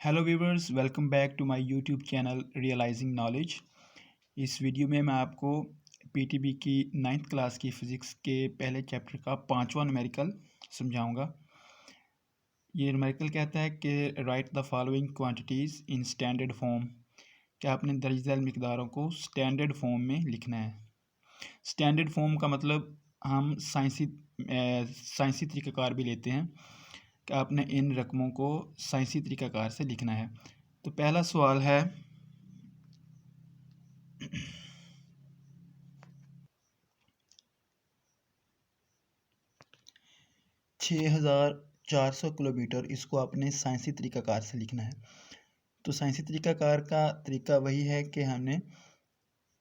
Hello viewers, welcome back to my YouTube channel Realizing Knowledge. इस video में मैं आपको पीटीबी की 9th क्लास की फ़िज़िक्स के पहले चैप्टर का 5वां न्यूमेरिकल समझाऊंगा। ये न्यूमेरिकल कहता है कि right the following quantities in standard form, कि आपने दर्ज झैल मिकदारों को स्टैंडर्ड फॉर्म में लिखना है। स्टैंडर्ड फॉर्म का मतलब हम साइंसी तरीक़ाकार भी लेते हैं कि आपने इन रकमों को साइंसी तरीक़ाकार से लिखना है। तो पहला सवाल है 6400 किलोमीटर, इसको आपने साइंसी तरीक़ाकार से लिखना है। तो साइंसी तरीक़ाकार का तरीका वही है कि हमने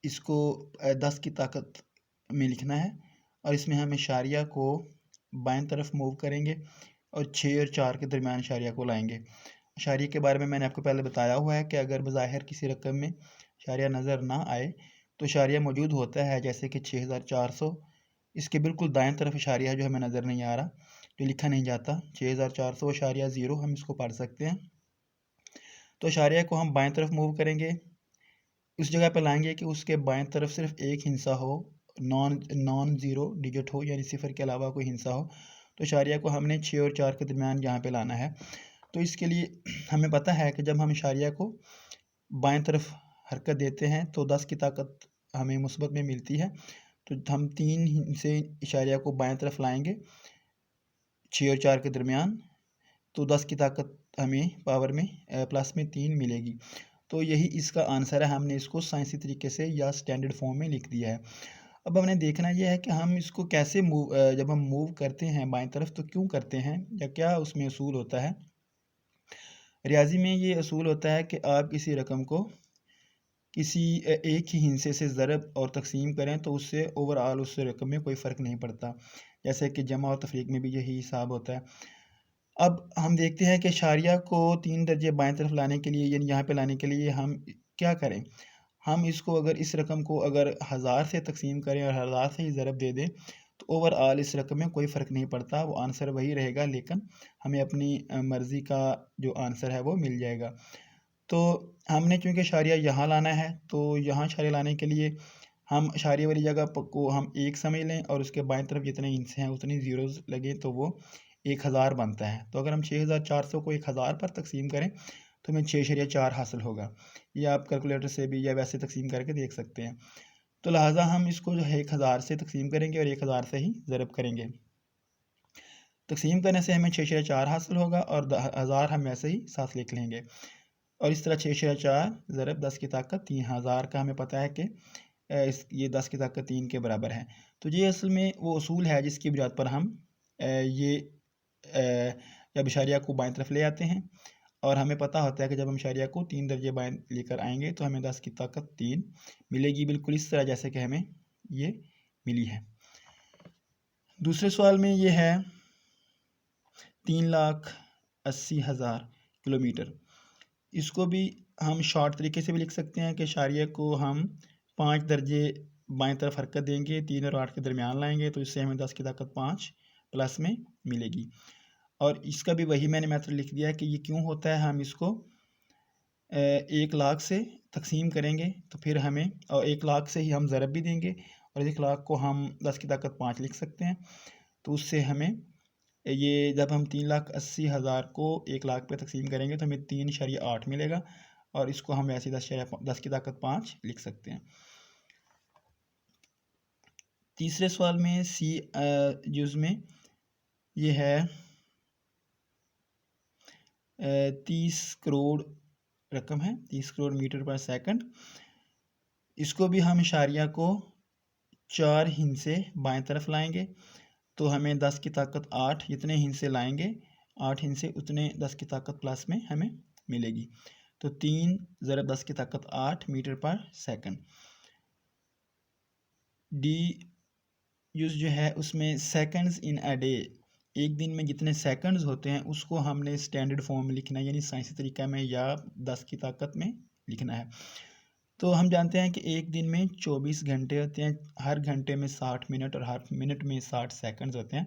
इसको 10 की ताकत में लिखना है और इसमें हम इशारिया को बाएं तरफ मूव करेंगे और 6 और 4 के दरमियान इशारिया को लाएंगे। इशारिया के बारे में मैंने आपको पहले बताया हुआ है कि अगर बज़ाहिर किसी रकम में इशारिया नज़र ना आए तो इशारिया मौजूद होता है, जैसे कि 6400। इसके बिल्कुल दाएं तरफ इशारिया है जो हमें नज़र नहीं आ रहा, जो लिखा नहीं जाता, 6400 इशारिया 0 हम इसको पढ़ सकते हैं। तो इशारिया को हम बाएं तरफ मूव करेंगे, उस जगह पे लाएंगे कि उसके बाएं तरफ सिर्फ एक हिस्सा हो, नॉन ज़ीरो डिजिट हो, यानी सिफर के अलावा कोई हिस्सा हो। तो इशारिया को हमने 6 और 4 के दरमियान यहाँ पे लाना है। तो इसके लिए हमें पता है कि जब हम इशारिया को बाएं तरफ हरकत देते हैं तो 10 की ताकत हमें मुस्बत में मिलती है। तो हम 3 से इशारिया को बाएं तरफ लाएंगे 6 और 4 के दरमियान, तो 10 की ताकत हमें पावर में प्लस में 3 मिलेगी। तो यही इसका आंसर है। हमने इसको साइंसी तरीके से या स्टैंडर्ड फॉर्म में लिख दिया है। अब हमने देखना यह है कि हम इसको कैसे जब हम मूव करते हैं बाएं तरफ तो क्यों करते हैं, या क्या उसमें असूल होता है। रियाजी में ये असूल होता है कि आप किसी रकम को किसी एक ही हिस्से से ज़रब और तकसीम करें तो उससे ओवरऑल उस रकम में कोई फ़र्क नहीं पड़ता, जैसे कि जमा और तफरीक में भी यही हिसाब होता है। अब हम देखते हैं कि इशारिया को 3 दर्जे बाएं तरफ लाने के लिए, यानी यहाँ पे लाने के लिए हम क्या करें। हम इसको अगर इस रकम को अगर 1000 से तकसीम करें और 1000 से ही ज़रब दे दें तो ओवरऑल इस रकम में कोई फ़र्क नहीं पड़ता, वो आंसर वही रहेगा, लेकिन हमें अपनी मर्ज़ी का जो आंसर है वो मिल जाएगा। तो हमने चूँकि इशारिया यहाँ लाना है तो यहाँ इशारिया लाने के लिए हम इशारे वाली जगह को हम 1 समझ लें और उसके बाएं तरफ जितने इंच हैं उतनी ज़ीरोज़ लगे तो वो 1000 बनता है। तो अगर हम 6400 को 1000 पर तकसीम करें तो हमें 6.4 हासिल होगा। ये आप कैलकुलेटर से भी या वैसे तकसीम करके देख सकते हैं। तो लिहाजा हम इसको जो है 1000 से तकसीम करेंगे और 1000 से ही ज़रब करेंगे। तकसीम करने से हमें 6.4 हासिल होगा और 1000 हम ऐसे ही साथ लिख लेंगे। और इस तरह 6.4 ज़रब 10 की ताकत 3000 का हमें पता है कि ये 10 की ताकत 3 के बराबर है। तो ये असल में वो उसूल है जिसकी बुनियाद पर हम ये जब इशारिया को बाएं तरफ ले आते हैं और हमें पता होता है कि जब हम इशारिया को 3 दर्जे बाएं लेकर आएंगे तो हमें 10 की ताकत 3 मिलेगी, बिल्कुल इस तरह जैसे कि हमें ये मिली है। दूसरे सवाल में ये है 3,80,000 किलोमीटर। इसको भी हम शॉर्ट तरीके से भी लिख सकते हैं कि इशारिया को हम 5 दर्जे बाएं तरफ हरकत देंगे, 3 और 8 के दरमियान लाएंगे तो इससे हमें 10 की ताकत 5 प्लस में मिलेगी। और इसका भी वही मैंने मेथड लिख दिया है कि ये क्यों होता है। हम इसको 1 लाख से तकसीम करेंगे तो फिर हमें, और 1 लाख से ही हम ज़रब भी देंगे और 1 लाख को हम 10 की ताकत 5 लिख सकते हैं। तो उससे हमें ये जब हम 3,80,000 को 1 लाख पे तकसीम करेंगे तो हमें 3.8 मिलेगा और इसको हम ऐसे 10 की ताकत 5 लिख सकते हैं। तीसरे सवाल में सी जुज़ में ये है 30 करोड़ रकम है, 30 करोड़ मीटर पर सेकंड। इसको भी हम इशारिया को 4 हिस्से बाएं तरफ लाएंगे तो हमें 10 की ताकत 8 जितने हिस्से लाएंगे 8 हिस्से उतने 10 की ताकत प्लस में हमें मिलेगी। तो 3 ज़रब 10 की ताकत 8 मीटर पर सेकंड। डी यूज़ जो है उसमें सेकंड्स इन अ डे, एक दिन में जितने सेकंड्स होते हैं उसको हमने स्टैंडर्ड फॉर्म में लिखना है, यानी साइंसी तरीका में या 10 की ताकत में लिखना है। तो हम जानते हैं कि एक दिन में 24 घंटे होते हैं, हर घंटे में 60 मिनट और हर मिनट में 60 सेकंड्स होते हैं।